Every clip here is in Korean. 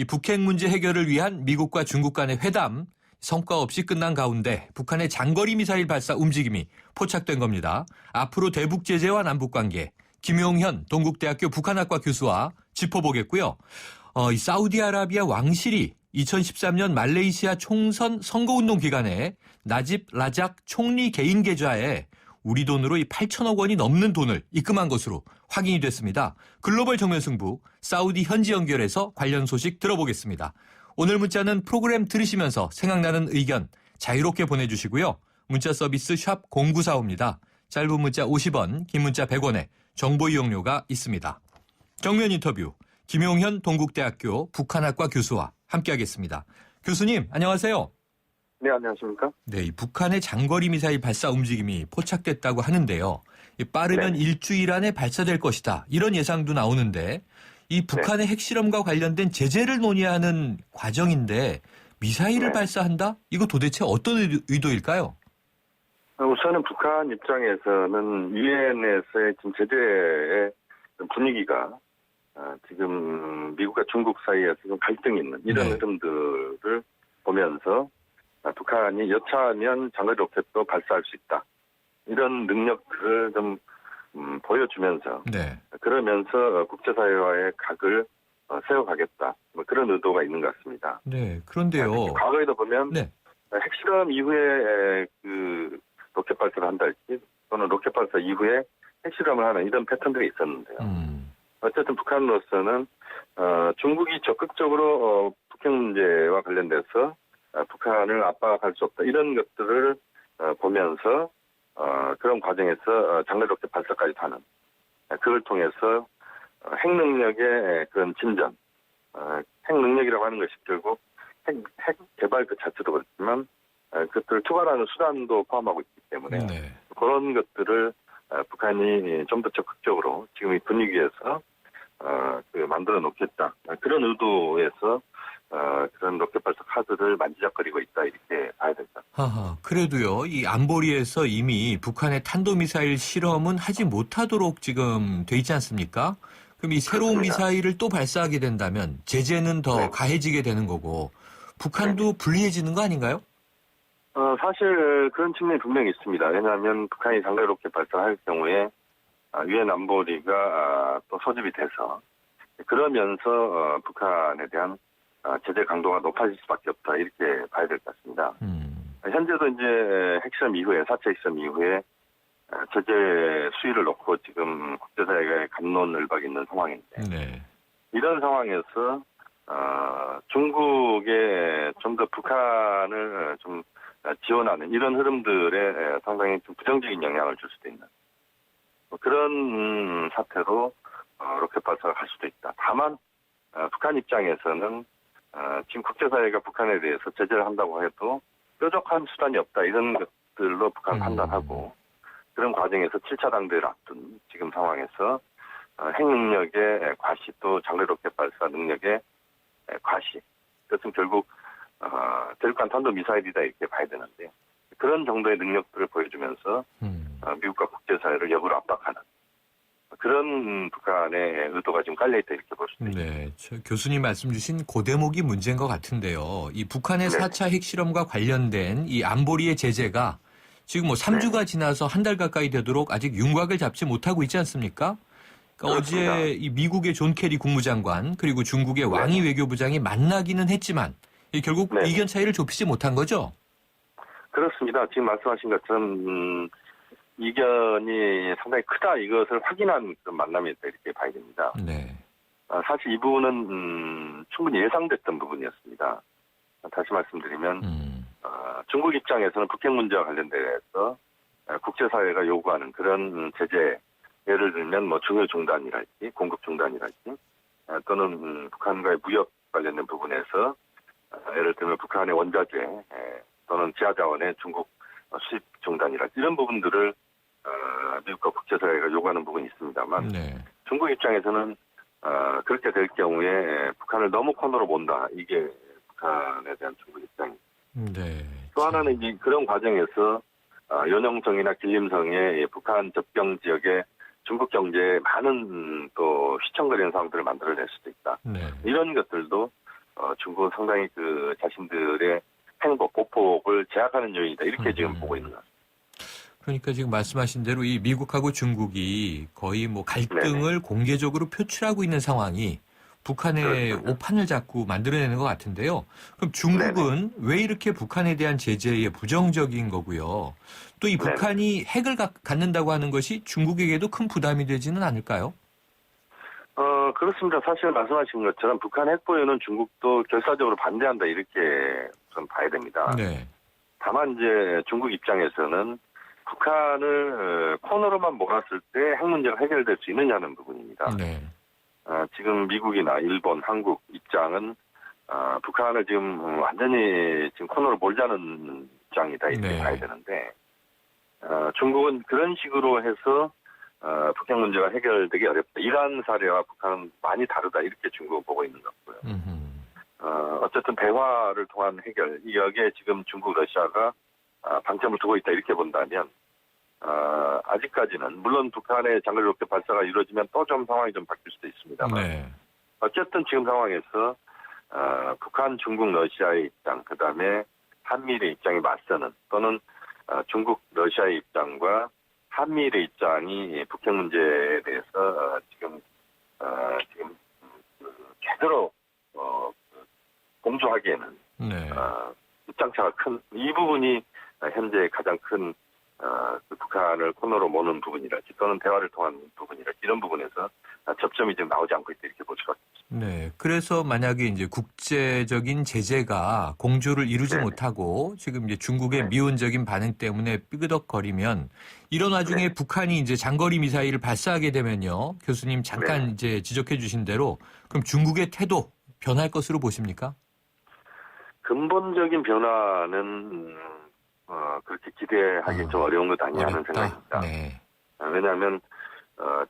이 북핵 문제 해결을 위한 미국과 중국 간의 회담 성과 없이 끝난 가운데 북한의 장거리 미사일 발사 움직임이 포착된 겁니다. 앞으로 대북 제재와 남북 관계, 김용현 동국대학교 북한학과 교수와 짚어보겠고요. 이 사우디아라비아 왕실이 2013년 말레이시아 총선 선거운동 기간에 나집 라작 총리 개인 계좌에 우리 돈으로 이 8천억 원이 넘는 돈을 입금한 것으로 확인이 됐습니다. 글로벌 정면 승부 사우디 현지 연결해서 관련 소식 들어보겠습니다. 오늘 문자는 프로그램 들으시면서 생각나는 의견 자유롭게 보내주시고요. 문자 서비스 샵 0945입니다. 짧은 문자 50원, 긴 문자 100원에 정보 이용료가 있습니다. 정면 인터뷰 김용현 동국대학교 북한학과 교수와 함께하겠습니다. 교수님 안녕하세요. 네, 안녕하십니까? 네, 이 북한의 장거리 미사일 발사 움직임이 포착됐다고 하는데요. 빠르면 네. 일주일 안에 발사될 것이다. 이런 예상도 나오는데 이 북한의 핵실험과 관련된 제재를 논의하는 과정인데 미사일을 발사한다? 이거 도대체 어떤 의도일까요? 우선은 북한 입장에서는 유엔에서의 지금 제재의 분위기가 지금 미국과 중국 사이에서 좀 갈등이 있는 이런 흐름들을 보면서 북한이 여차하면 장거리 로켓도 발사할 수 있다. 이런 능력들을 좀 보여주면서 그러면서 국제사회와의 각을 세워가겠다. 뭐 그런 의도가 있는 것 같습니다. 네, 그런데요. 과거에도 보면 핵실험 이후에 그 로켓 발사를 한달지 또는 로켓 발사 이후에 핵실험을 하는 이런 패턴들이 있었는데요. 어쨌든 북한으로서는 중국이 적극적으로 북핵 문제와 관련돼서 북한을 압박할 수 없다. 이런 것들을 보면서 그런 과정에서 장거리 로켓 발사까지 하는 그걸 통해서 핵 능력의 그런 진전, 핵 능력이라고 하는 것이 결국 핵 개발 그 자체도 그렇지만 그것들을 투발하는 수단도 포함하고 있기 때문에 그런 것들을 북한이 좀 더 적극적으로 지금 이 분위기에서 만들어 놓겠다. 그런 의도에서 그런 로켓 발사 카드를 만지작거리고 있다 이렇게 봐야 된다. 그래도요. 이 안보리에서 이미 북한의 탄도미사일 실험은 하지 못하도록 지금 돼 있지 않습니까? 그럼 이 새로운 미사일을 또 발사하게 된다면 제재는 더 가해지게 되는 거고 북한도 불리해지는 거 아닌가요? 사실 그런 측면이 분명히 있습니다. 왜냐하면 북한이 장거리 로켓 발사할 경우에 유엔 안보리가 또 소집이 돼서 그러면서 북한에 대한 제재 강도가 높아질 수밖에 없다 이렇게 봐야 될 것 같습니다. 현재도 이제 핵실험 이후에 4차 핵실험 이후에 제재 수위를 놓고 지금 국제사회가 갑론을박이 있는 상황인데 이런 상황에서 중국에 좀 더 북한을 좀 지원하는 이런 흐름들에 상당히 좀 부정적인 영향을 줄 수도 있는 그런 사태로 로켓 발사가 갈 수도 있다. 다만 북한 입장에서는 지금 국제사회가 북한에 대해서 제재를 한다고 해도 뾰족한 수단이 없다. 이런 것들로 북한 판단하고 그런 과정에서 7차 당대를 앞둔 지금 상황에서 핵 능력의 과시 또 장거리 로켓 발사 능력의 과시. 그것은 결국 대륙간 탄도 미사일이다 이렇게 봐야 되는데요. 그런 정도의 능력들을 보여주면서 미국과 국제사회를 역으로 압박하는 그런 북한의 의도가 지금 깔려있다 이렇게 볼 수도 있습니다. 네, 교수님 말씀 주신 그 대목이 문제인 것 같은데요. 이 북한의 4차 핵실험과 관련된 이 안보리의 제재가 지금 뭐 3주가 지나서 한 달 가까이 되도록 아직 윤곽을 잡지 못하고 있지 않습니까? 그러니까 어제 이 미국의 존 케리 국무장관 그리고 중국의 왕이 외교부장이 만나기는 했지만 결국 의견 차이를 좁히지 못한 거죠? 그렇습니다. 지금 말씀하신 것처럼 이견이 상당히 크다 이것을 확인한 그런 만남이었다 이렇게 봐야 됩니다. 사실 이 부분은 충분히 예상됐던 부분이었습니다. 다시 말씀드리면 중국 입장에서는 북핵 문제와 관련돼서 국제사회가 요구하는 그런 제재 예를 들면 뭐 중요 중단이랄지 공급 중단이랄지 또는 북한과의 무역 관련된 부분에서 예를 들면 북한의 원자재 또는 지하자원의 중국 수입 중단이랄지 이런 부분들을 미국과 국제사회가 요구하는 부분이 있습니다만 중국 입장에서는 그렇게 될 경우에 북한을 너무 코너로 몬다. 이게 북한에 대한 중국 입장입니다. 또 하나는 이제 그런 과정에서 연영성이나 길림성의 북한 접경 지역에 중국 경제에 많은 또 휘청거리는 상황들을 만들어낼 수도 있다. 이런 것들도 중국은 상당히 그 자신들의 행복, 보폭을 제약하는 요인이다. 이렇게 지금 보고 있는 것 같습니다. 그러니까 지금 말씀하신 대로 이 미국하고 중국이 거의 뭐 갈등을 네네. 공개적으로 표출하고 있는 상황이 북한의 그렇습니다. 오판을 자꾸 만들어내는 것 같은데요. 그럼 중국은 왜 이렇게 북한에 대한 제재에 부정적인 거고요? 또 이 네네. 북한이 핵을 갖는다고 하는 것이 중국에게도 큰 부담이 되지는 않을까요? 그렇습니다. 사실 말씀하신 것처럼 북한 핵 보유는 중국도 결사적으로 반대한다. 이렇게 좀 봐야 됩니다. 네. 다만 이제 중국 입장에서는 북한을 코너로만 몰았을 때 핵 문제가 해결될 수 있느냐는 부분입니다. 네. 지금 미국이나 일본, 한국 입장은 북한을 지금 완전히 지금 코너로 몰자는 입장이다 이렇게 네. 봐야 되는데 중국은 그런 식으로 해서 북핵 문제가 해결되기 어렵다. 이란 사례와 북한은 많이 다르다 이렇게 중국은 보고 있는 것 같고요. 어쨌든 대화를 통한 해결 여기에 지금 중국, 러시아가 방점을 두고 있다 이렇게 본다면 아직까지는 물론 북한의 장거리 로켓 발사가 이루어지면 또 좀 상황이 좀 바뀔 수도 있습니다만 네. 어쨌든 지금 상황에서 북한, 중국, 러시아의 입장 그다음에 한미일의 입장이 맞서는 또는 중국, 러시아의 입장과 한미일의 입장이 북핵 문제에 대해서 지금 제대로 공조하기에는 네. 입장차가 큰 이 부분이 현재 가장 큰 그 북한을 코너로 모는 부분이랄지 또는 대화를 통한 부분이랄지 이런 부분에서 접점이 지금 나오지 않고 있다 이렇게 볼 수가 있습니다. 네. 그래서 만약에 이제 국제적인 제재가 공조를 이루지 네네. 못하고 지금 이제 중국의 네. 미온적인 반응 때문에 삐그덕거리면 이런 와중에 네. 북한이 이제 장거리 미사일을 발사하게 되면요. 교수님 잠깐 네. 이제 지적해 주신 대로 그럼 중국의 태도 변할 것으로 보십니까? 근본적인 변화는 그렇게 기대하기 좀 어려운 것 아니냐 하는 어렵다. 생각입니다. 네. 왜냐하면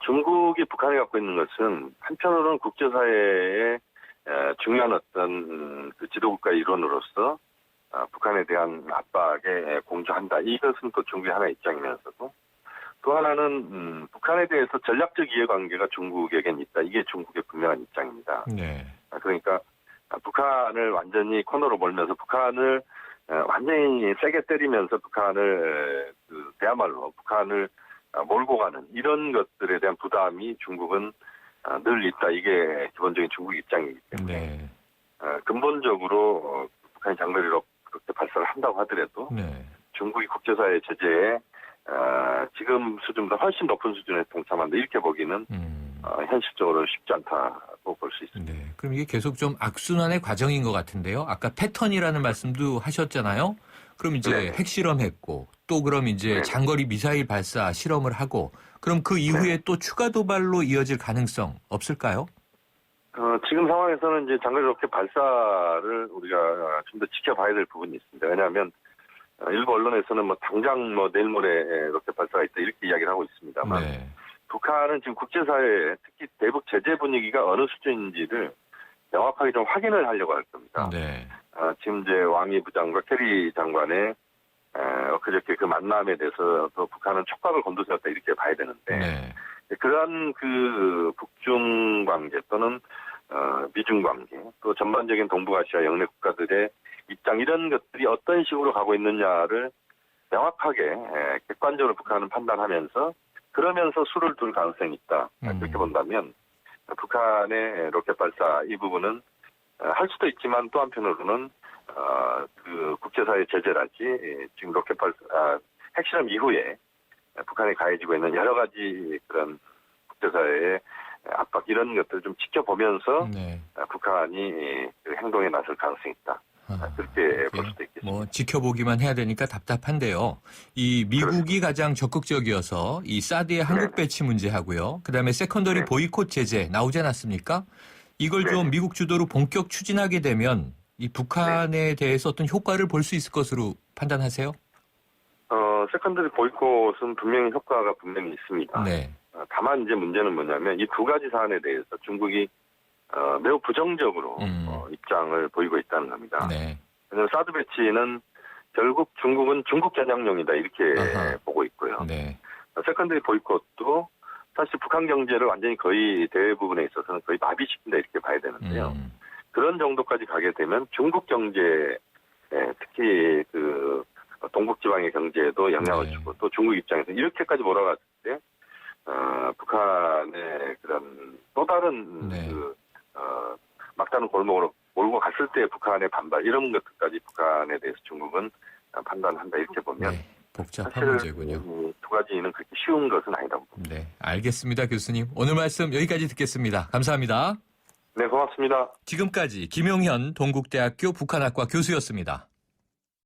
중국이 북한에 갖고 있는 것은 한편으로는 국제사회의 중요한 어떤 그 지도국가 일원으로서 북한에 대한 압박에 공조한다. 이것은 또 중국의 하나의 입장이면서도 또 하나는 북한에 대해서 전략적 이해관계가 중국에겐 있다. 이게 중국의 분명한 입장입니다. 네. 그러니까 북한을 완전히 코너로 몰면서 북한을 완전히 세게 때리면서 북한을 그야말로 북한을 몰고 가는 이런 것들에 대한 부담이 중국은 늘 있다. 이게 기본적인 중국 입장이기 때문에 네. 근본적으로 북한이 장거리로 그렇게 발사를 한다고 하더라도 네. 중국이 국제사회 제재에 지금 수준보다 훨씬 높은 수준에 동참한다. 이렇게 보기는 현실적으로 쉽지 않다고 볼 수 있습니다. 네. 그럼 이게 계속 좀 악순환의 과정인 것 같은데요. 아까 패턴이라는 말씀도 하셨잖아요. 그럼 이제 네네. 핵실험했고 또 그럼 이제 네네. 장거리 미사일 발사 실험을 하고 그럼 그 이후에 네네. 또 추가 도발로 이어질 가능성 없을까요? 지금 상황에서는 이제 장거리 로켓 발사를 우리가 좀 더 지켜봐야 될 부분이 있습니다. 왜냐하면 일부 언론에서는 뭐 당장 뭐 내일 모레 로켓 발사가 있다 이렇게 이야기를 하고 있습니다만 네. 북한은 지금 국제사회에 특히 대북 제재 분위기가 어느 수준인지를 명확하게 좀 확인을 하려고 할 겁니다. 네. 지금 이제 왕이 부장과 캐리 장관의 그저께 그 만남에 대해서도 북한은 촉각을 곤두세웠다 이렇게 봐야 되는데 네. 그러한 그 북중 관계 또는 미중 관계 또 전반적인 동북아시아 영내 국가들의 입장 이런 것들이 어떤 식으로 가고 있느냐를 명확하게 객관적으로 북한은 판단하면서 그러면서 수를 둘 가능성이 있다. 그렇게 본다면 북한의 로켓 발사 이 부분은 할 수도 있지만 또 한편으로는 그 국제사회 제재랄지 지금 로켓 발사 핵실험 이후에 북한에 가해지고 있는 여러 가지 그런 국제사회의 압박 이런 것들을 좀 지켜보면서 네. 북한이 그 행동에 나설 가능성이 있다. 그렇게 볼 수도 있겠습니다. 뭐 지켜보기만 해야 되니까 답답한데요. 이 미국이 그렇습니다. 가장 적극적이어서 이 사드의 한국 배치 문제하고요. 그다음에 세컨더리 네. 보이콧 제재 나오지 않았습니까? 이걸 네. 좀 미국 주도로 본격 추진하게 되면 이 북한에 대해서 어떤 효과를 볼 수 있을 것으로 판단하세요? 세컨더리 보이콧은 분명히 효과가 분명히 있습니다. 네. 다만 이제 문제는 뭐냐면 이 두 가지 사안에 대해서 중국이 매우 부정적으로 입장을 보이고 있다는 겁니다. 네. 왜냐하면 사드 배치는 결국 중국은 중국 겨냥용이다 이렇게 아하. 보고 있고요. 네. 세컨더리 보이콧도 사실 북한 경제를 완전히 거의 대부분에 있어서는 거의 마비시킨다 이렇게 봐야 되는데요. 그런 정도까지 가게 되면 중국 경제, 특히 그 동북지방의 경제에도 영향을 네. 주고 또 중국 입장에서 이렇게까지 몰아갔을 때 북한의 그런 또 다른 네. 막다른 골목으로 몰고 갔을 때 북한의 반발 이런 것들까지 북한에 대해서 중국은 판단한다 이렇게 보면 네. 복잡한 사실 문제군요. 두 가지는 그렇게 쉬운 것은 아니다고 봅니다. 네, 알겠습니다, 교수님. 오늘 말씀 여기까지 듣겠습니다. 감사합니다. 네, 고맙습니다. 지금까지 김용현 동국대학교 북한학과 교수였습니다.